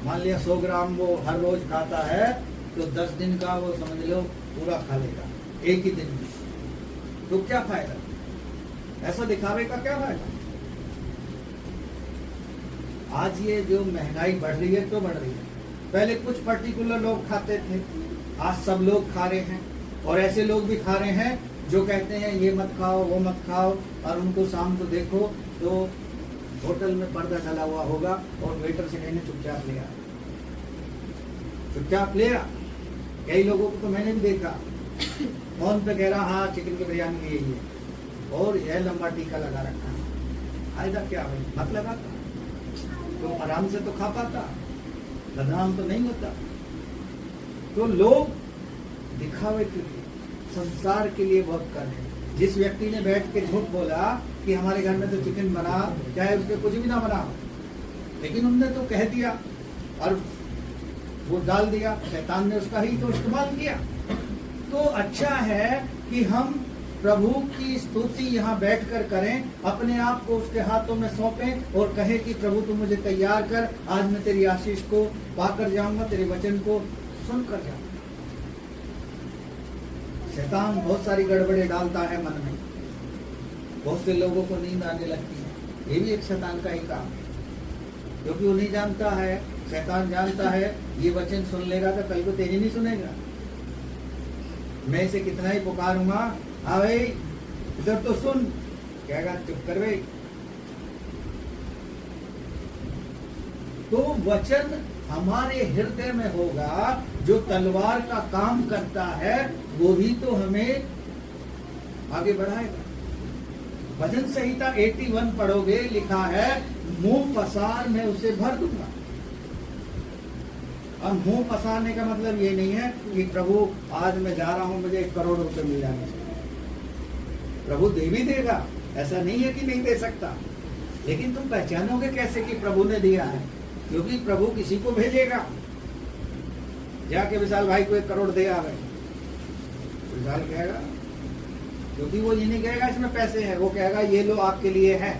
मान लिया 100 ग्राम वो हर रोज खाता है, तो 10 दिन का वो समझ लो पूरा खा लेगा एक ही दिन में। तो क्या फायदा? ऐसा दिखावे का क्या फायदा? आज ये जो महंगाई बढ़ रही है, तो बढ़ रही है। पहले कुछ पर्टिकुलर लोग खाते थे, आज सब लोग खा रहे हैं। और ऐसे लोग भी खा रहे हैं जो कहते हैं ये मत खाओ वो मत खाओ, और उनको शाम को देखो तो होटल में पर्दा डला हुआ होगा और वेटर से कहने चुपचाप ले आ, चुपचाप ले आ। कई लोगों को तो मैंने भी देखा, फोन पे कह रहा हाँ चिकन की बिरयानी यही है, और यह लंबा टीका लगा रखा है। फायदा क्या भाई? मत लगाता तो आराम से तो खा पाता, बदनाम तो नहीं होता। तो लोग दिखावे के लिए, संसार के लिए बहुत कर रहे हैं। जिस व्यक्ति ने बैठ के झूठ बोला कि हमारे घर में तो चिकन बना, चाहे उसके कुछ भी ना बना, लेकिन उनने तो कह दिया और वो डाल दिया, शैतान ने उसका ही तो इस्तेमाल किया। तो अच्छा है कि हम प्रभु की स्तुति यहाँ बैठकर करें, अपने आप को उसके हाथों में सौंपें और कहें कि प्रभु तू मुझे तैयार कर, आज मैं तेरी आशीष को पाकर जाऊंगा, तेरे वचन को सुनकर जाऊंगा। शैतान बहुत सारी गड़बड़े डालता है मन में, बहुत से लोगों को नींद आने लगती है, ये भी एक शैतान का ही काम है, क्योंकि वो नहीं जानता है शैतान जानता है ये वचन सुन लेगा तो कल को तेरी नहीं सुनेगा। मैं इसे कितना ही पुकारूंगा, हाँ भाई इधर तो सुन, कहेगा चुप कर भाई। तो वचन हमारे हृदय में होगा, जो तलवार का काम करता है वो ही तो हमें आगे बढ़ाएगा। भजन संहिता 81 पढ़ोगे, लिखा है मुंह पसार मैं उसे भर दूंगा। अब मुंह पसारने का मतलब ये नहीं है कि प्रभु आज मैं जा रहा हूं मुझे 1 करोड़ रुपए मिल जाने चाहिए। प्रभु दे भी देगा, ऐसा नहीं है कि नहीं दे सकता, लेकिन तुम पहचानोगे कैसे कि प्रभु ने दिया है? क्योंकि प्रभु किसी को भेजेगा। जाके विशाल भाई को 1 करोड़ दे आवे, विशाल कहेगा, क्योंकि वो ये नहीं कहेगा इसमें पैसे हैं, वो कहेगा ये लो आपके लिए है।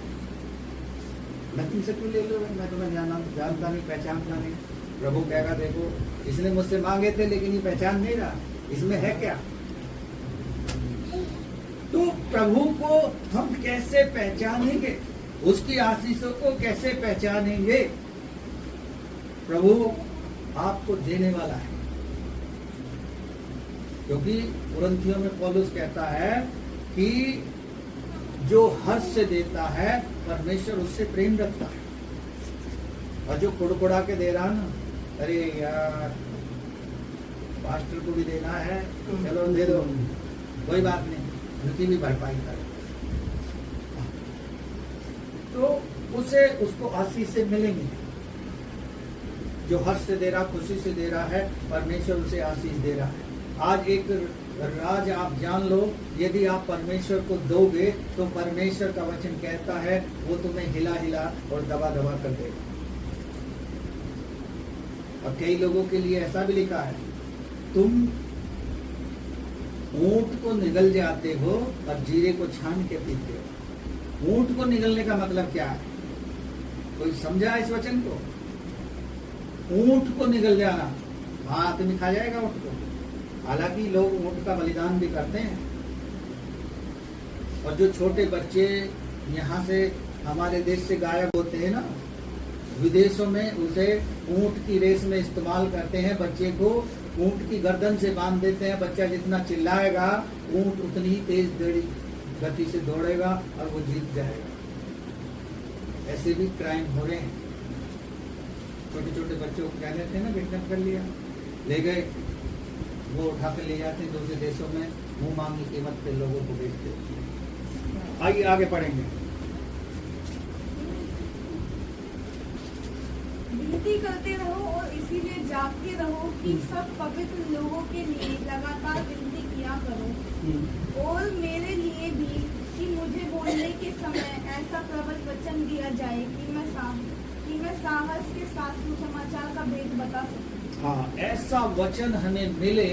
मैं तुमसे क्यों ले लो, मैं तुम्हें जानता नहीं पहचानता नहीं। प्रभु कहेगा देखो इसने मुझसे मांगे थे लेकिन ये पहचान नहीं रहा, इसमें है क्या? तो प्रभु को हम कैसे पहचानेंगे, उसकी आशीषों को कैसे पहचानेंगे? प्रभु आपको देने वाला है, क्योंकि कुरिन्थियों में पौलुस कहता है कि जो हर्ष से देता है परमेश्वर उससे प्रेम रखता है, और जो कुड़कुड़ा के दे रहा ना, अरे यार पास्टर को भी देना है, चलो दे दो, कोई बात नहीं, उनकी भी भरपाई कर, तो उसे उसको आशीष से मिलेंगे। जो हर्ष से दे रहा, खुशी से दे रहा है, परमेश्वर उसे आशीष दे रहा है। आज एक राज आप जान लो, यदि आप परमेश्वर को दोगे तो परमेश्वर का वचन कहता है वो तुम्हें हिला हिला और दबा दबा कर देगा। और कई लोगों के लिए ऐसा भी लिखा है, तुम ऊंट को निगल जाते हो और जीरे को छान के पीते हो। ऊंट को निगलने का मतलब क्या है? कोई समझा इस वचन को? ऊंट को निगल जाना, हाँ आदमी खा जाएगा ऊंट को। हालांकि लोग ऊंट का बलिदान भी करते हैं, और जो छोटे बच्चे यहाँ से हमारे देश से गायब होते हैं ना, विदेशों में उसे ऊंट की रेस में इस्तेमाल करते हैं। बच्चे को ऊंट की गर्दन से बांध देते हैं, बच्चा जितना चिल्लाएगा ऊंट उतनी ही तेज गति से दौड़ेगा और वो जीत जाएगा। ऐसे भी क्राइम हो रहे हैं। छोटे छोटे बच्चों को क्या कहते हैं ना, किडनैप कर लिया, ले गए, वो उठा कर ले जाते हैं दूसरे देशों में, मुंह मांगी कीमत पे लोगों को बेचते हैं। आइए आगे पढ़ेंगे। विनती करते रहो और इसीलिए जागते रहो कि सब पवित्र लोगों के लिए लगातार विनती किया करो, और मेरे लिए भी, कि मुझे बोलने के समय ऐसा प्रबल वचन दिया जाए कि मैं साहस के साथ सुसमाचार का भेद बता सकूं। हाँ, ऐसा वचन हमें मिले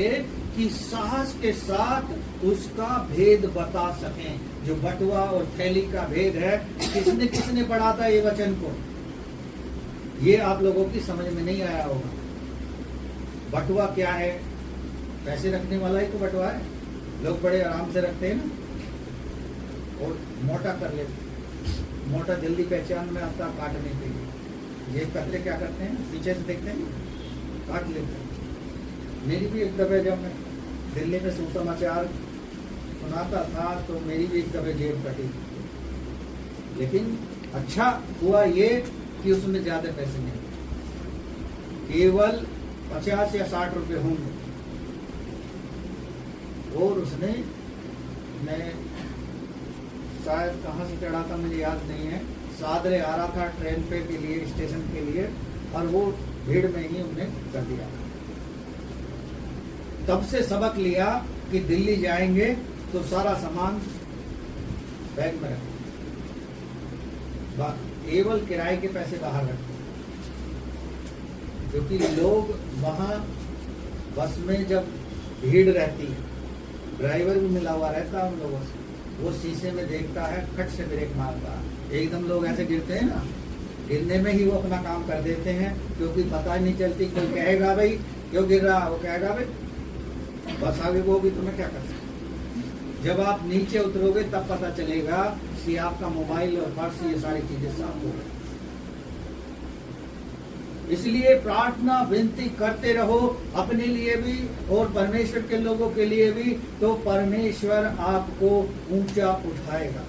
कि साहस के साथ उसका भेद बता सकें। जो बटुआ और थैली का भेद है, किसने किसने पढ़ा था ये वचन को? ये आप लोगों की समझ में नहीं आया होगा। बटुआ क्या है? पैसे रखने वाला ही तो बटुआ है। लोग बड़े आराम से रखते हैं ना, और मोटा कर लेते। मोटा जल्दी पहचान में आता काटने के लिए। ये कतरे क्या करते हैं, पीछे से देखते हैं, काट लेते हैं। मेरी भी एक दफे जब मैं दिल्ली में सुसमाचार सुनाता था तो मेरी भी एक दफे जेब कटी, लेकिन अच्छा हुआ ये कि उसमें ज्यादा पैसे नहीं, केवल 50 या 60 रुपए होंगे। और उसने, मैं शायद कहाँ से चढ़ा था मुझे याद नहीं है, सादरे आ रहा था ट्रेन पे के लिए, स्टेशन के लिए, और वो भीड़ में ही उन्हें कर दिया। तब से सबक लिया कि दिल्ली जाएंगे तो सारा सामान बैग में रखें, केवल किराए के पैसे बाहर रखें, क्योंकि लोग वहां बस में जब भीड़ रहती है, ड्राइवर भी मिला हुआ रहता है उन लोगों से, वो शीशे में देखता है, खट से ब्रेक मारता है। एकदम लोग ऐसे गिरते हैं ना, गिरने में ही वो अपना काम कर देते हैं, क्योंकि पता नहीं चलती। कोई कहेगा भाई क्यों गिर रहा, वो कहेगा भाई बस आगे वो भी तुम्हें क्या कर सकते। जब आप नीचे उतरोगे तब पता चलेगा कि आपका मोबाइल और पर्स ये सारी चीजें साफ हो गई। इसलिए प्रार्थना विनती करते रहो अपने लिए भी और परमेश्वर के लोगों के लिए भी, तो परमेश्वर आपको ऊंचा उठाएगा,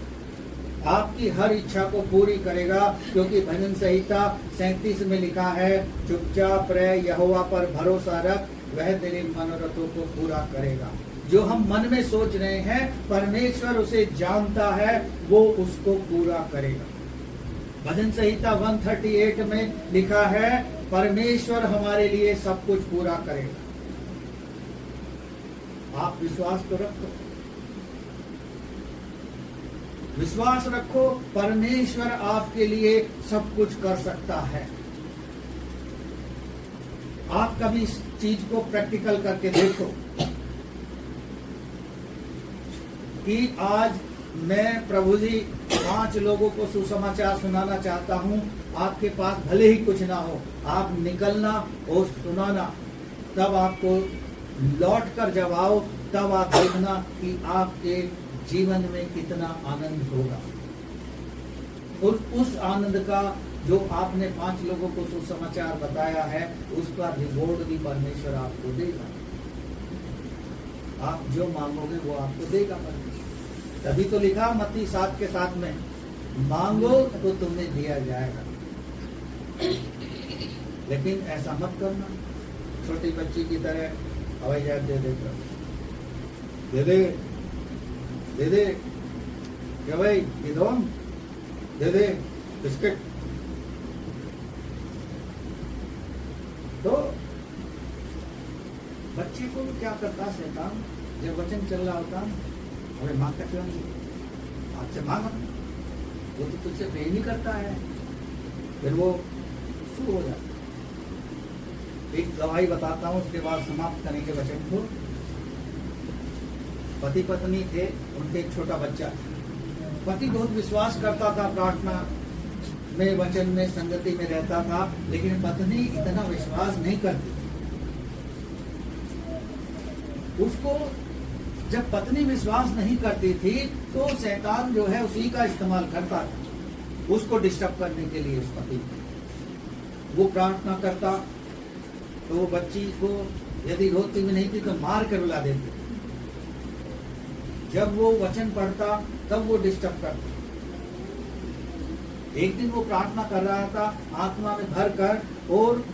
आपकी हर इच्छा को पूरी करेगा। क्योंकि भजन संहिता 37 में लिखा है, चुपचाप रह, यहोवा पर भरोसा रख, वह तेरे मनोरथों को पूरा करेगा। जो हम मन में सोच रहे हैं परमेश्वर उसे जानता है, वो उसको पूरा करेगा। भजन संहिता 138 में लिखा है, परमेश्वर हमारे लिए सब कुछ पूरा करेगा। आप विश्वास तो रखो, विश्वास रखो, परमेश्वर आपके लिए सब कुछ कर सकता है। आप कभी इस चीज को प्रैक्टिकल करके देखो कि आज मैं प्रभु जी 5 लोगों को सुसमाचार सुनाना चाहता हूं, आपके पास भले ही कुछ ना हो, आप निकलना और सुनाना, तब आपको लौट कर जब आओ तब आप देखना कि आपके जीवन में कितना आनंद होगा। और उस आनंद का जो आपने 5 लोगों को सुसमाचार बताया है, उसका रिवॉर्ड भी परमेश्वर आपको देगा। आप जो मांगोगे वो आपको देगा परमेश्वर। तभी तो लिखा मत्ती 7:7 में, मांगो तो तुम्हें दिया जाएगा। लेकिन ऐसा मत करना छोटी बच्ची की तरह हवाई जहाज दे देकर, दे दे क्या भाई, ये दो दे दे बिस्किट। तो बच्चे को क्या करता शैतान, जब वचन चल रहा होता, अरे मांगता क्यों नहीं, आपसे मांगो, वो तो तुझसे प्रेम ही करता है। फिर वो शुरू हो जाता। एक गवाही बताता हूँ, उसके बाद समाप्त करेंगे वचन को। पति पत्नी थे, उनके एक छोटा बच्चा था। पति बहुत विश्वास करता था, प्रार्थना में, वचन में, संगति में रहता था, लेकिन पत्नी इतना विश्वास नहीं करती। उसको जब पत्नी विश्वास नहीं करती थी तो शैतान जो है उसी का इस्तेमाल करता था उसको डिस्टर्ब करने के लिए। उस पति वो प्रार्थना करता तो वो बच्ची को यदि रोती भी नहीं थी तो मार कर रुला देती। जब वो वचन पढ़ता तब वो डिस्टर्ब करता। एक दिन वो प्रार्थना कर रहा था आत्मा में भर कर, और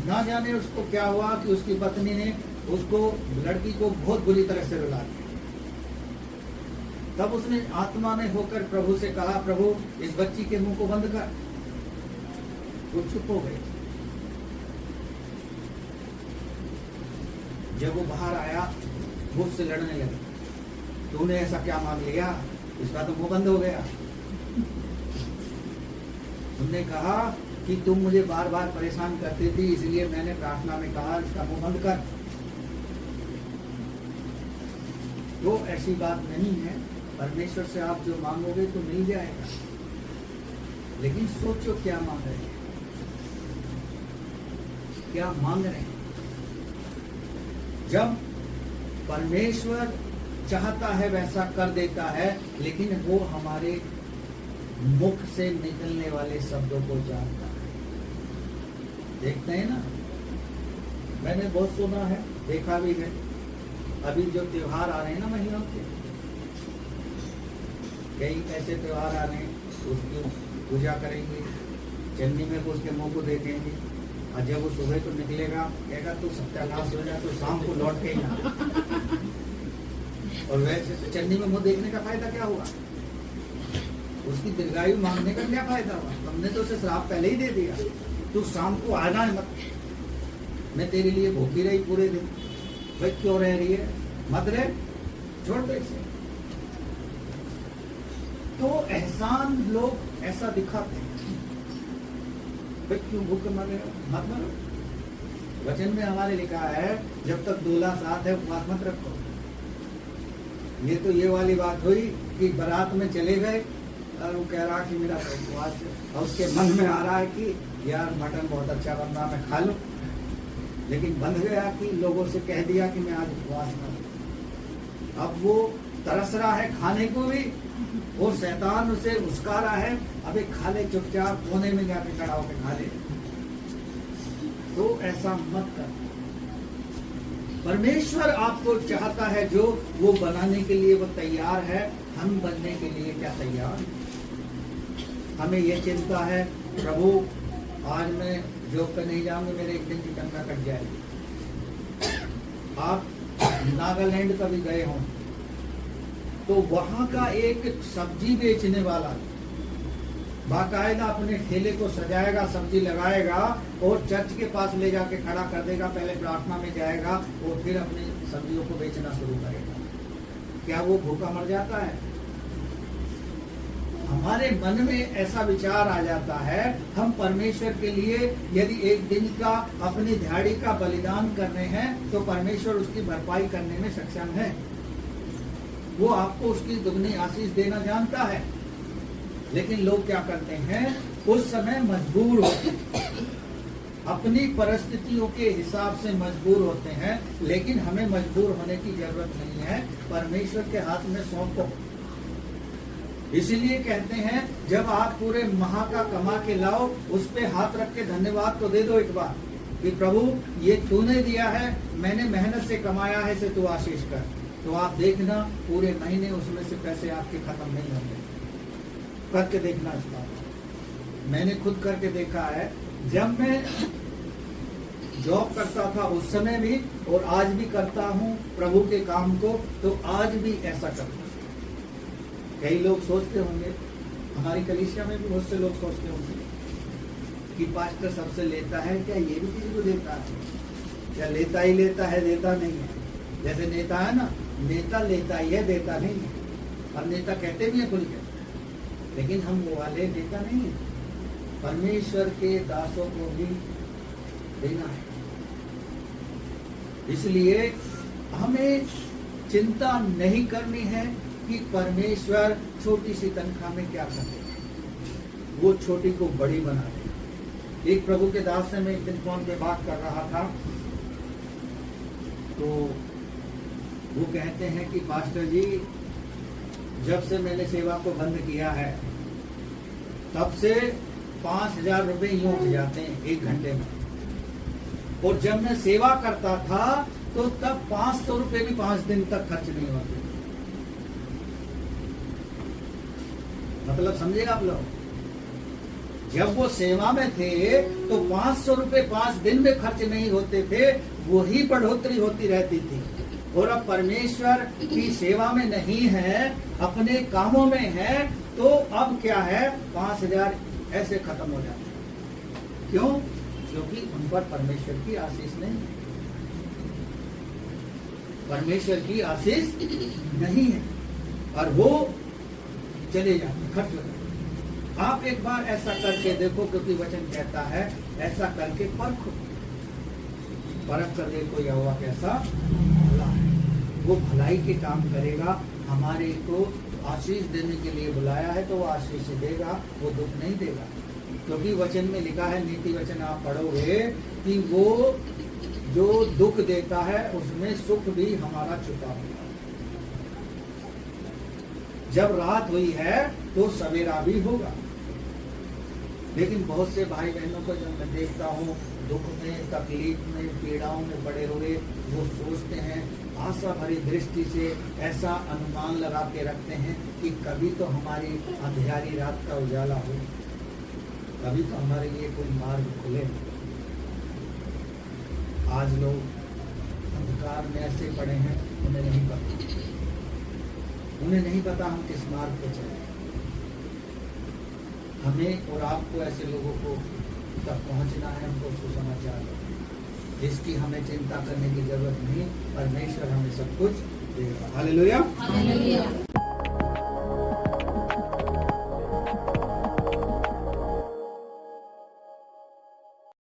ना जाने उसको क्या हुआ कि उसकी पत्नी ने उसको, लड़की को बहुत बुरी तरह से रुला दिया। तब उसने आत्मा में होकर प्रभु से कहा, प्रभु इस बच्ची के मुंह को बंद कर। वो चुप हो गई। जब वो बाहर आया वो उससे लड़ने लगा, तूने ऐसा क्या मांग लिया, इसका तो मुंह बंद हो गया। उन्होंने कहा कि तुम मुझे बार बार परेशान करती थी, इसलिए मैंने प्रार्थना में कहा इसका मुंह बंद कर। तो ऐसी बात नहीं है, परमेश्वर से आप जो मांगोगे तो मिल जाएगा, लेकिन सोचो क्या मांग रहे हैं, क्या मांग रहे हैं। जब परमेश्वर चाहता है वैसा कर देता है, लेकिन वो हमारे मुख से निकलने वाले शब्दों को जानता है। देखते हैं ना, मैंने बहुत सुना है, देखा भी है। अभी जो त्योहार आ रहे हैं ना महीनों के, कई ऐसे त्योहार आ रहे हैं, उसकी पूजा करेंगे, चन्नी में को उसके मुंह को देखेंगे, और जब वो सुबह को निकलेगा कहेगा तू सत्यानाश हो जाए, तो शाम को लौट के ही ना। और वैसे चन्नी में मुंह देखने का फायदा क्या हुआ, उसकी दीर्घायु मांगने का क्या फायदा हुआ। हमने तो उसे श्राप पहले ही दे दिया, तू शाम को आना है मत, मैं तेरे लिए भूखी रही पूरे दिन। भाई क्यों रह रही है, मत रहे, छोड़ दो इसे। तो एहसान लोग ऐसा दिखाते हैं, भाई क्यों भूख मरे, मत मरो। वचन में हमारे लिखा है जब तक दूल्हा साथ है उपवास मत रखो। ये तो ये वाली बात हुई कि बारात में चले गए और वो कह रहा कि मेरा उपवास है, और उसके मन में आ रहा है कि यार मटन बहुत अच्छा बन रहा, मैं खा लूं, लेकिन बंध गया कि लोगों से कह दिया कि मैं आज उपवास करूं। अब वो तरस रहा है खाने को भी, और शैतान उसे उस्का रहा है, अबे खा ले चुपचाप, कोने में जाके खड़ा होकर खा ले। तो ऐसा मत कर। परमेश्वर आपको चाहता है, जो वो बनाने के लिए वो तैयार है, हम बनने के लिए क्या तैयार हैं? हमें ये चिंता है, प्रभु आज मैं जॉब पे नहीं जाऊंगा, मेरे एक दिन की तनख्वाह कट जाएगी। आप नागालैंड कभी गए हों तो वहां का एक सब्जी बेचने वाला बाकायदा अपने ठेले को सजाएगा, सब्जी लगाएगा और चर्च के पास ले जाके खड़ा कर देगा, पहले प्रार्थना में जाएगा और फिर अपनी सब्जियों को बेचना शुरू करेगा। क्या वो भूखा मर जाता है? हमारे मन में ऐसा विचार आ जाता है, हम परमेश्वर के लिए यदि एक दिन का अपनी दिहाड़ी का बलिदान कर रहे हैं तो परमेश्वर उसकी भरपाई करने में सक्षम है। वो आपको उसकी दुगनी आशीष देना जानता है। लेकिन लोग क्या करते हैं, उस समय मजबूर होते हैं, अपनी परिस्थितियों के हिसाब से मजबूर होते हैं। लेकिन हमें मजबूर होने की जरूरत नहीं है, परमेश्वर के हाथ में सौंपो। इसीलिए कहते हैं, जब आप पूरे माह का कमा के लाओ, उस पे हाथ रख के धन्यवाद तो दे दो एक बार कि प्रभु ये तूने दिया है, मैंने मेहनत से कमाया है, से तू आशीष कर। तो आप देखना पूरे महीने उसमें से पैसे आपके खत्म नहीं होंगे। करके देखना इस बात। मैंने खुद करके देखा है, जब मैं जॉब करता था उस समय भी और आज भी करता हूँ प्रभु के काम को, तो आज भी ऐसा करता हूँ। कई लोग सोचते होंगे, हमारी कलीसिया में भी बहुत से लोग सोचते होंगे कि पास्टर सबसे लेता है, क्या ये भी किसी को देता है? क्या लेता ही लेता है, देता नहीं है? जैसे नेता है ना, नेता लेता ही है, देता नहीं है। और नेता कहते भी है खुल के, लेकिन हम वो वाले देता नहीं है। परमेश्वर के दासों को भी देना है। इसलिए हमें चिंता नहीं करनी है कि परमेश्वर छोटी सी तनख्वाह में क्या करे, वो छोटी को बड़ी बना दे। एक प्रभु के दास से मैं एक दिन फोन पे बात कर रहा था, तो वो कहते हैं कि पास्टर जी, जब से मैंने सेवा को बंद किया है तब से 5,000 रुपए यूं उठ जाते हैं एक घंटे में, और जब मैं सेवा करता था तो तब 500 रुपए भी 5 दिन तक खर्च नहीं होते। मतलब समझेगा आप लोग, जब वो सेवा में थे तो 500 रुपए 5 दिन में खर्च नहीं होते थे, वही बढ़ोतरी होती रहती थी। और अब परमेश्वर की सेवा में नहीं है, अपने कामों में है, तो अब क्या है, 5,000 ऐसे खत्म हो जाते हैं। क्यों? क्योंकि उन पर परमेश्वर की आशीष नहीं है। परमेश्वर की आशीष नहीं है और वो चले जाते, खर्च हो जाते। आप एक बार ऐसा करके देखो, क्योंकि वचन कहता है ऐसा करके परखो, परख कर देखो यहोवा कैसा भला है। वो भलाई के काम करेगा। हमारे को आशीष देने के लिए बुलाया है तो वो आशीष देगा, वो दुख नहीं देगा। क्योंकि वचन में लिखा है, नीति वचन आप पढ़ोगे कि वो जो दुख देता है उसमें सुख भी हमारा छुपा हुआ है। जब रात हुई है तो सवेरा भी होगा। लेकिन बहुत से भाई बहनों को जब मैं देखता हूँ दुख में, तकलीफ में, पीड़ाओं में पड़े हुए, वो सोचते हैं, आशा भरी दृष्टि से ऐसा अनुमान लगा के रखते हैं कि कभी तो हमारी अंधियारी रात का उजाला हो, कभी तो हमारे लिए कोई मार्ग खुले। आज लोग अंधकार में ऐसे पड़े हैं, उन्हें नहीं पता हम किस मार्ग पे चले। हमें और आपको ऐसे लोगों को तक पहुंचना है, हमको सुसमाचार देना। इसकी हमें चिंता करने की जरूरत नहीं, परमेश्वर हमें सब कुछ देगा। हालेलुया।